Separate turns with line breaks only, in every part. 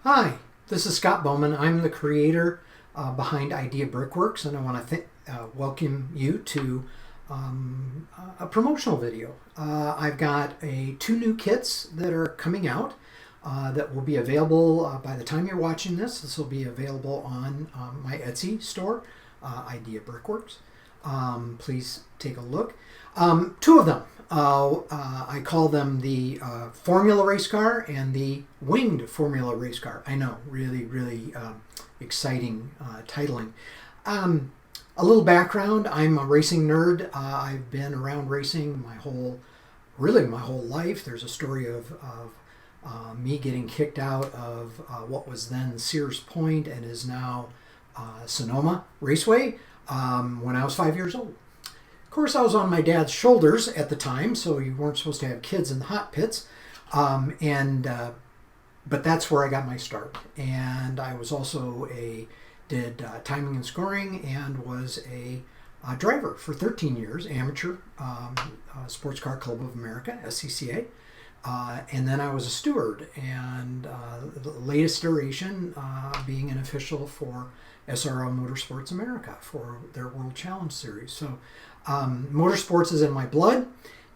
Hi, this is Scott Bowman. I'm the creator behind ideaBRICKworks, and I want to welcome you to a promotional video. I've got two new kits that are coming out that will be available by the time you're watching this. This will be available on my Etsy store, ideaBRICKworks. Please take a look. Two of them. I call them the Formula Race Car and the Winged Formula Race Car. I know, really exciting titling. A little background, I'm a racing nerd. I've been around racing my whole life. There's a story of me getting kicked out of what was then Sears Point and is now Sonoma Raceway when I was 5 years old. Of course, I was on my dad's shoulders at the time, so you weren't supposed to have kids in the hot pits. But that's where I got my start. And I was also did timing and scoring and was a driver for 13 years, amateur Sports Car Club of America, SCCA. And then I was a steward, and the latest iteration being an official for SRO Motorsports America for their World Challenge Series. So motorsports is in my blood,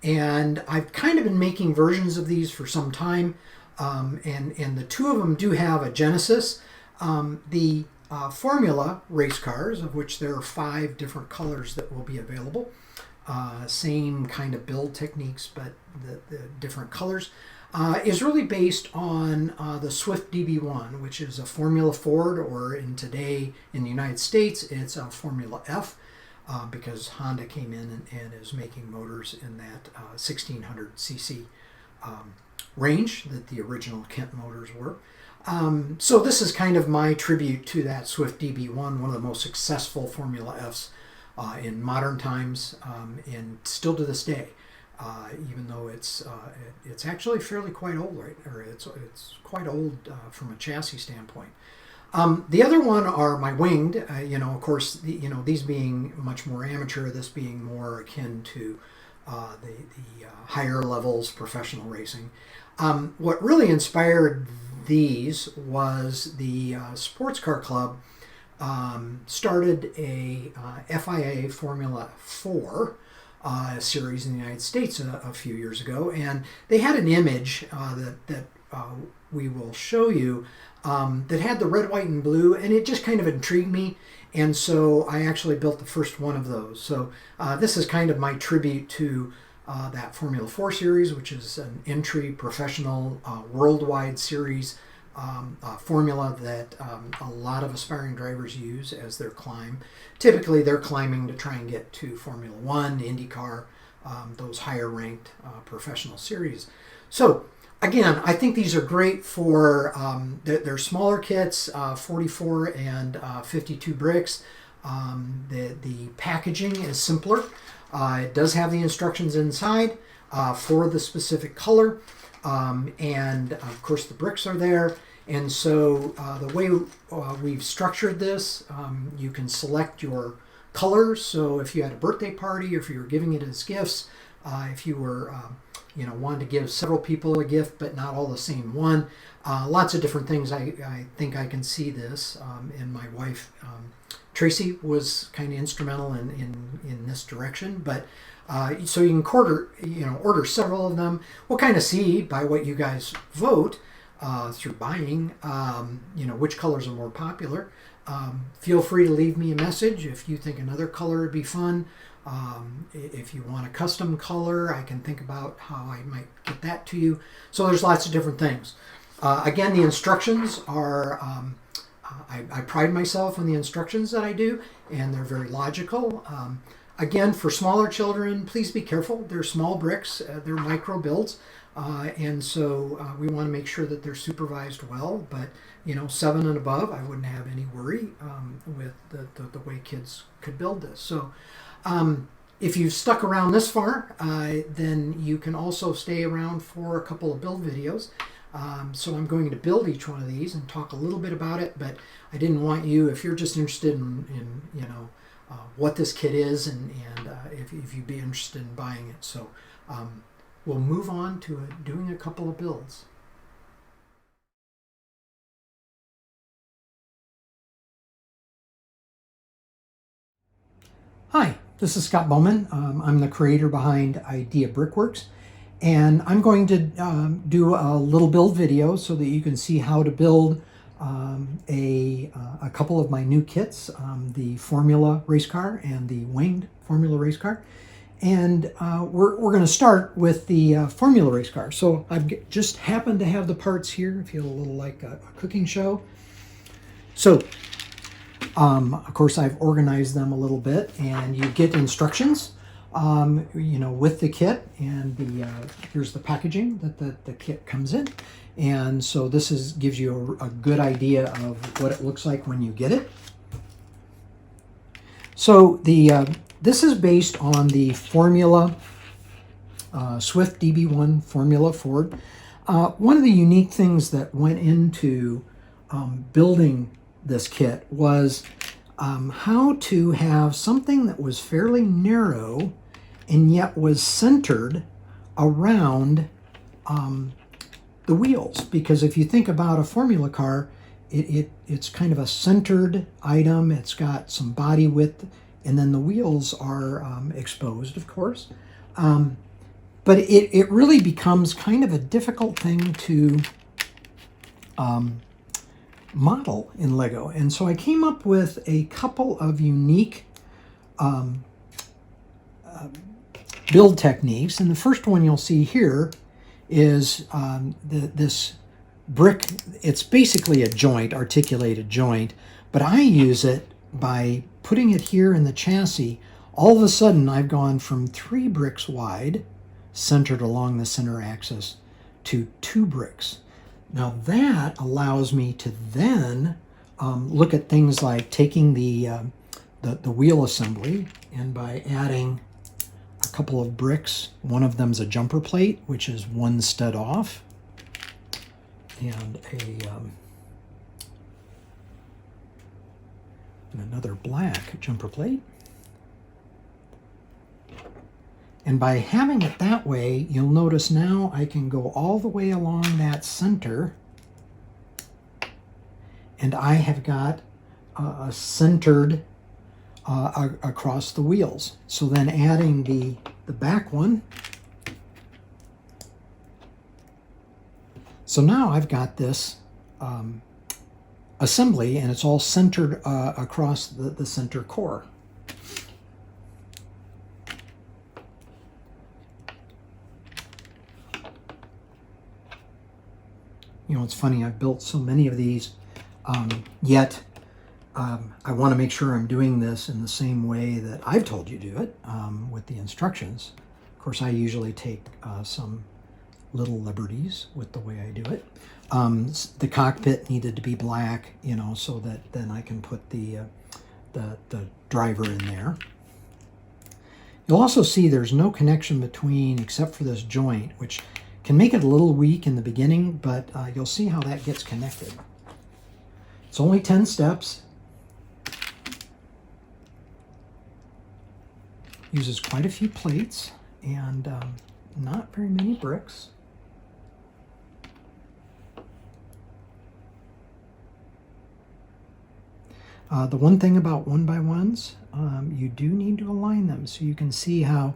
and I've kind of been making versions of these for some time, and the two of them do have a genesis. The Formula race cars, of which there are 5 different colors that will be available, same kind of build techniques, but the different colors, is really based on the Swift DB1, which is a Formula Ford, or today in the United States, it's a Formula F, because Honda came in and is making motors in that 1600cc range that the original Kent motors were. So this is kind of my tribute to that Swift DB1, one of the most successful Formula Fs in modern times, and still to this day, even though it's actually fairly quite old, right? Or it's quite old from a chassis standpoint. The other one are my winged. Of course, these being much more amateur, this being more akin to the higher levels professional racing. What really inspired these was the Sports Car Club started a FIA Formula 4 series in the United States a few years ago, and they had an image that we will show you that had the red, white, and blue, and it just kind of intrigued me, and so I actually built the first one of those. So this is kind of my tribute to that Formula 4 series, which is an entry professional worldwide series formula that a lot of aspiring drivers use as their climb. Typically, they're climbing to try and get to Formula 1, IndyCar, those higher ranked professional series. So again, I think these are great for, they're smaller kits, 44 and 52 bricks. The packaging is simpler. It does have the instructions inside for the specific color. And of course the bricks are there. And so the way we've structured this, you can select your colors. So if you had a birthday party, or if you were giving it as gifts, if you were wanted to give several people a gift but not all the same one, lots of different things. I think I can see this, and my wife Tracy was kind of instrumental in this direction. But so you can order several of them. We'll kind of see by what you guys vote through buying, which colors are more popular. Feel free to leave me a message if you think another color would be fun. If you want a custom color, I can think about how I might get that to you. So there's lots of different things. Again, the instructions are, I pride myself on the instructions that I do, and they're very logical. Again, for smaller children, please be careful. They're small bricks, they're micro builds, and so we want to make sure that they're supervised well. But 7 and above, I wouldn't have any worry with the way kids could build this. So if you've stuck around this far, then you can also stay around for a couple of build videos. So I'm going to build each one of these and talk a little bit about it, but I didn't want you, if you're just interested in what this kit is, and if you'd be interested in buying it. So we'll move on to doing a couple of builds. Hi, this is Scott Bowman. I'm the creator behind ideaBRICKworks, and I'm going to do a little build video so that you can see how to build a couple of my new kits, the Formula race car and the winged Formula race car. And we're going to start with the Formula race car. So I've just happened to have the parts here. I feel a little like a cooking show. So of course, I've organized them a little bit, and you get instructions, with the kit, and here's the packaging that the kit comes in. And so this gives you a good idea of what it looks like when you get it. So this is based on the Formula Swift DB1 Formula Ford. One of the unique things that went into building this kit was how to have something that was fairly narrow and yet was centered around the wheels. Because if you think about a Formula car, it's kind of a centered item. It's got some body width, and then the wheels are exposed, of course. But it really becomes kind of a difficult thing to model in Lego. And so I came up with a couple of unique build techniques. And the first one you'll see here is this brick. It's basically a joint, articulated joint, but I use it by putting it here in the chassis. All of a sudden I've gone from 3 bricks wide, centered along the center axis, to 2 bricks. Now that allows me to then look at things like taking the wheel assembly, and by adding a couple of bricks, one of them's a jumper plate, which is 1 stud off, and another black jumper plate. And by having it that way, you'll notice now I can go all the way along that center, and I have got a centered across the wheels. So then adding the back one, so now I've got this assembly, and it's all centered across the center core. You know, it's funny, I've built so many of these, yet I want to make sure I'm doing this in the same way that I've told you to do it, with the instructions. Of course, I usually take some little liberties with the way I do it. The cockpit needed to be black, so that then I can put the driver in there. You'll also see there's no connection between, except for this joint, which can make it a little weak in the beginning, but you'll see how that gets connected. It's only 10 steps. Uses quite a few plates and not very many bricks. The one thing about 1x1s, you do need to align them so you can see how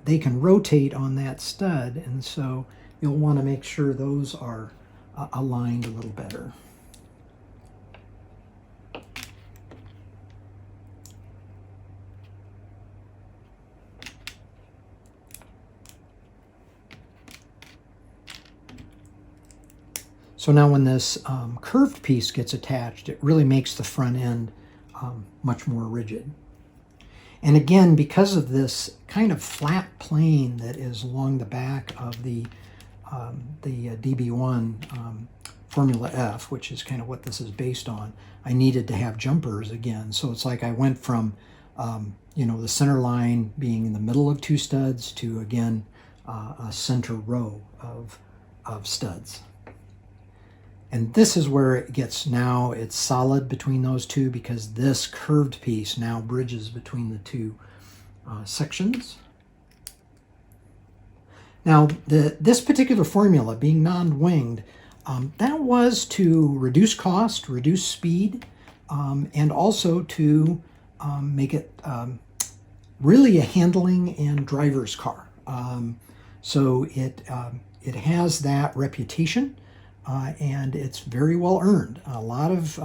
they can rotate on that stud, and so you'll want to make sure those are aligned a little better. So now when this curved piece gets attached, it really makes the front end much more rigid. And again, because of this kind of flat plane that is along the back of the DB1 Formula F, which is kind of what this is based on, I needed to have jumpers again. So it's like I went from, the center line being in the middle of 2 studs to, again, a center row of studs. And this is where it gets, now it's solid between those two, because this curved piece now bridges between the two sections. Now, this particular formula, being non-winged, that was to reduce cost, reduce speed, and also to make it really a handling and driver's car. So it has that reputation, and it's very well earned. A lot of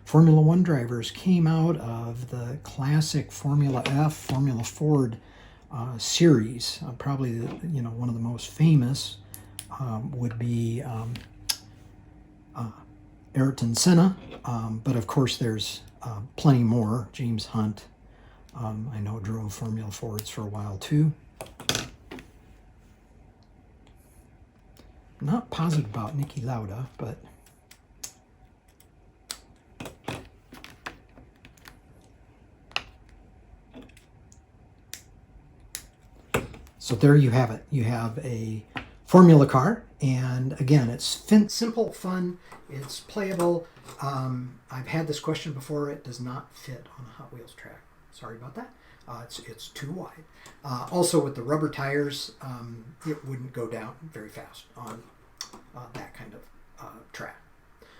Formula One drivers came out of the classic Formula F, Formula Ford series. Probably one of the most famous would be Ayrton Senna, but of course there's plenty more. James Hunt, I know, drove Formula Fords for a while too. Not positive about Niki Lauda, but so there you have it. You have a Formula car, and again, it's simple, fun, it's playable. I've had this question before. It does not fit on a Hot Wheels track. Sorry about that. It's too wide. Also, with the rubber tires, it wouldn't go down very fast on that kind of track.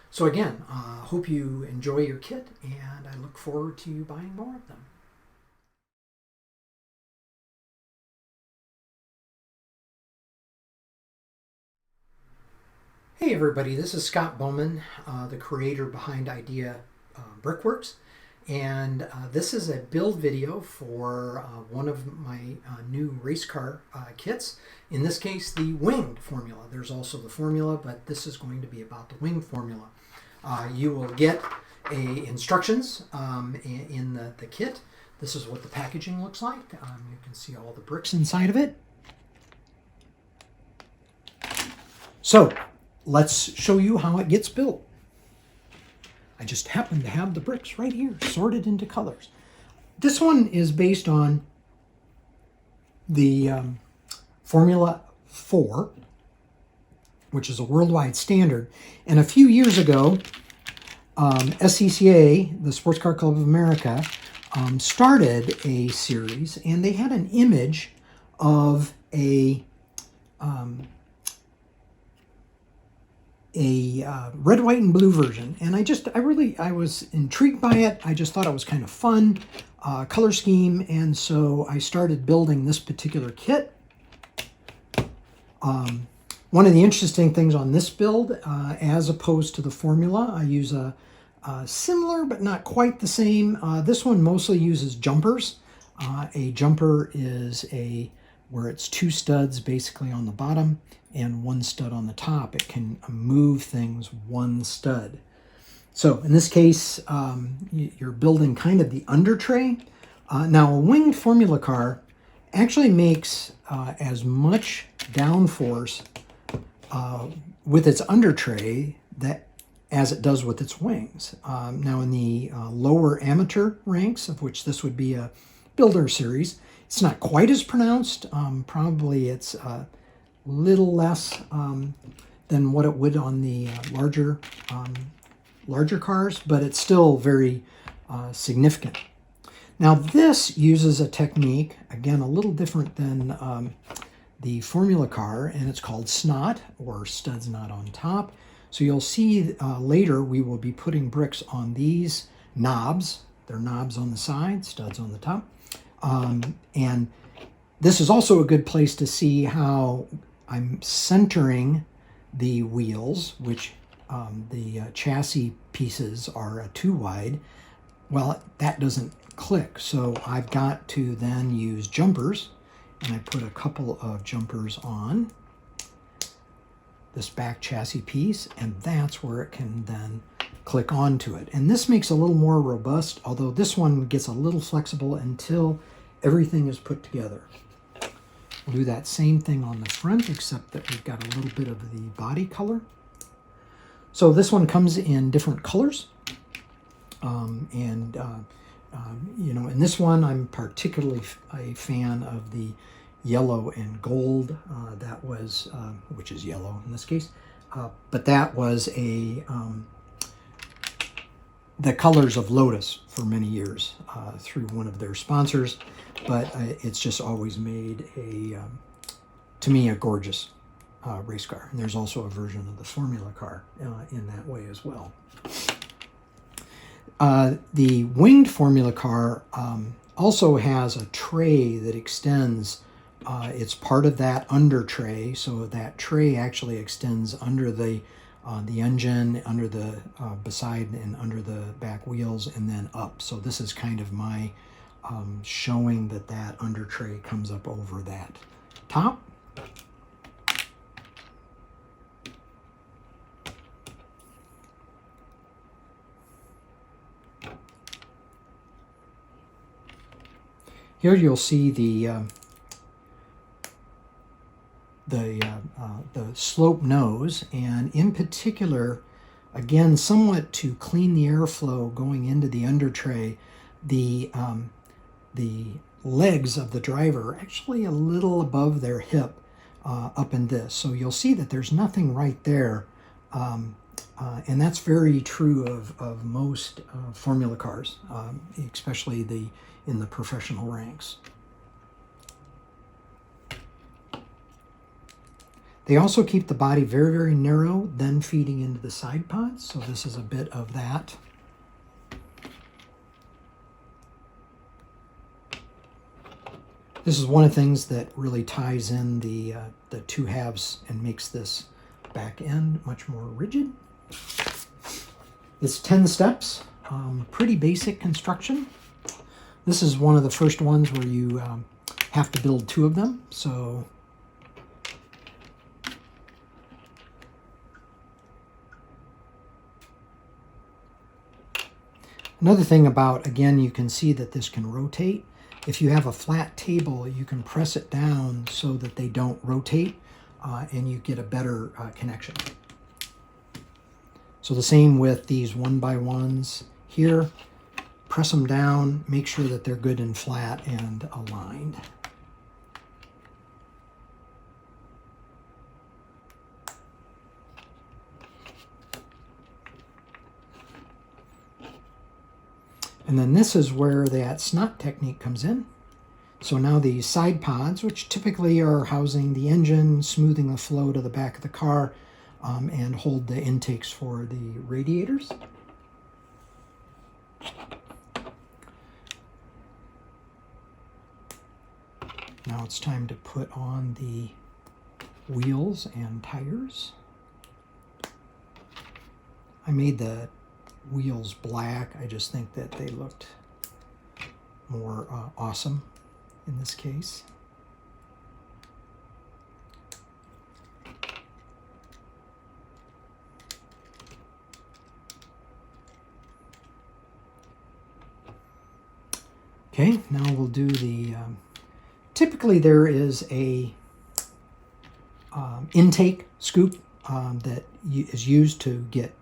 So again, hope you enjoy your kit, and I look forward to you buying more of them. Hey everybody, this is Scott Bowman, the creator behind ideaBRICKworks, and this is a build video for one of my new race car kits. In this case, the winged formula. There's also the formula, but this is going to be about the winged formula. You will get instructions in the kit. This is what the packaging looks like. You can see all the bricks inside of it. So let's show you how it gets built. I just happen to have the bricks right here, sorted into colors. This one is based on the Formula 4, which is a worldwide standard. And a few years ago, SCCA, the Sports Car Club of America, started a series, and they had an image of a red, white, and blue version, and I was intrigued by it. I just thought it was kind of fun, color scheme, and so I started building this particular kit. One of the interesting things on this build, as opposed to the formula, I use a similar but not quite the same. This one mostly uses jumpers. A jumper is where it's two studs basically on the bottom and one stud on the top. It can move things one stud. So in this case, you're building kind of the under tray. Now a winged formula car actually makes as much downforce with its under tray as it does with its wings. Now in the lower amateur ranks, of which this would be a builder series, it's not quite as pronounced. Probably it's little less than what it would on the larger cars, but it's still very significant. Now this uses a technique, again, a little different than the formula car, and it's called snot, or studs not on top. So you'll see later we will be putting bricks on these knobs. They're knobs on the side, studs on the top. And this is also a good place to see how I'm centering the wheels, which the chassis pieces are too wide. Well, that doesn't click, so I've got to then use jumpers, and I put a couple of jumpers on this back chassis piece, and that's where it can then click onto it. And this makes it a little more robust, although this one gets a little flexible until everything is put together. We'll do that same thing on the front, except that we've got a little bit of the body color. So this one comes in different colors. In this one, I'm particularly a fan of the yellow and gold. That was, which is yellow in this case, but that was the colors of Lotus for many years through one of their sponsors, but it's just always made to me, a gorgeous race car. And there's also a version of the formula car in that way as well. The winged formula car also has a tray that extends. It's part of that under tray, so that tray actually extends under the engine, under the beside and under the back wheels, and then up. So this is kind of my showing that that under tray comes up over that top. Here you'll see the slope nose, and in particular, again, somewhat to clean the airflow going into the under tray, the legs of the driver are actually a little above their hip up in this. So you'll see that there's nothing right there. And that's very true of most formula cars, especially in the professional ranks. They also keep the body very, very narrow, then feeding into the side pods. So this is a bit of that. This is one of the things that really ties in the two halves and makes this back end much more rigid. It's 10 steps, pretty basic construction. This is one of the first ones where you have to build 2 of them. So another thing about, again, you can see that this can rotate. If you have a flat table, you can press it down so that they don't rotate, and you get a better connection. So the same with these 1x1s here. Press them down, make sure that they're good and flat and aligned. And then this is where that snot technique comes in. So now these side pods, which typically are housing the engine, smoothing the flow to the back of the car, and hold the intakes for the radiators. Now it's time to put on the wheels and tires. I made the wheels black. I just think that they looked more awesome in this case. Okay, now we'll do the, typically there is a intake scoop that is used to get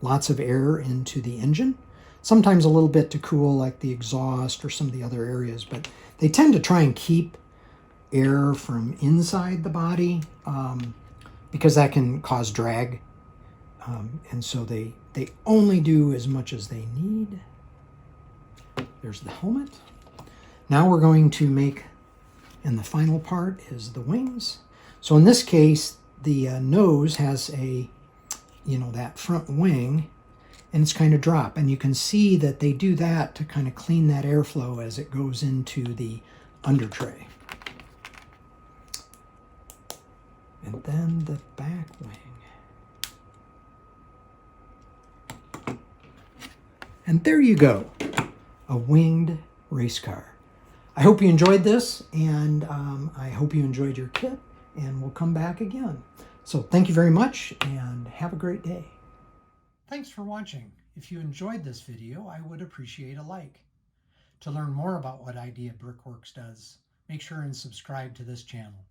lots of air into the engine. Sometimes a little bit to cool like the exhaust or some of the other areas, but they tend to try and keep air from inside the body because that can cause drag. And so they only do as much as they need. There's the helmet. Now we're going to make, and the final part is the wings. So in this case, the nose has a, that front wing, and it's kind of drop. And you can see that they do that to kind of clean that airflow as it goes into the under tray. And then the back wing. And there you go, a winged race car. I hope you enjoyed this, and I hope you enjoyed your kit, and we'll come back again. So thank you very much, and have a great day. Thanks for watching. If you enjoyed this video, I would appreciate a like. To learn more about what ideaBRICKworks does, make sure and subscribe to this channel.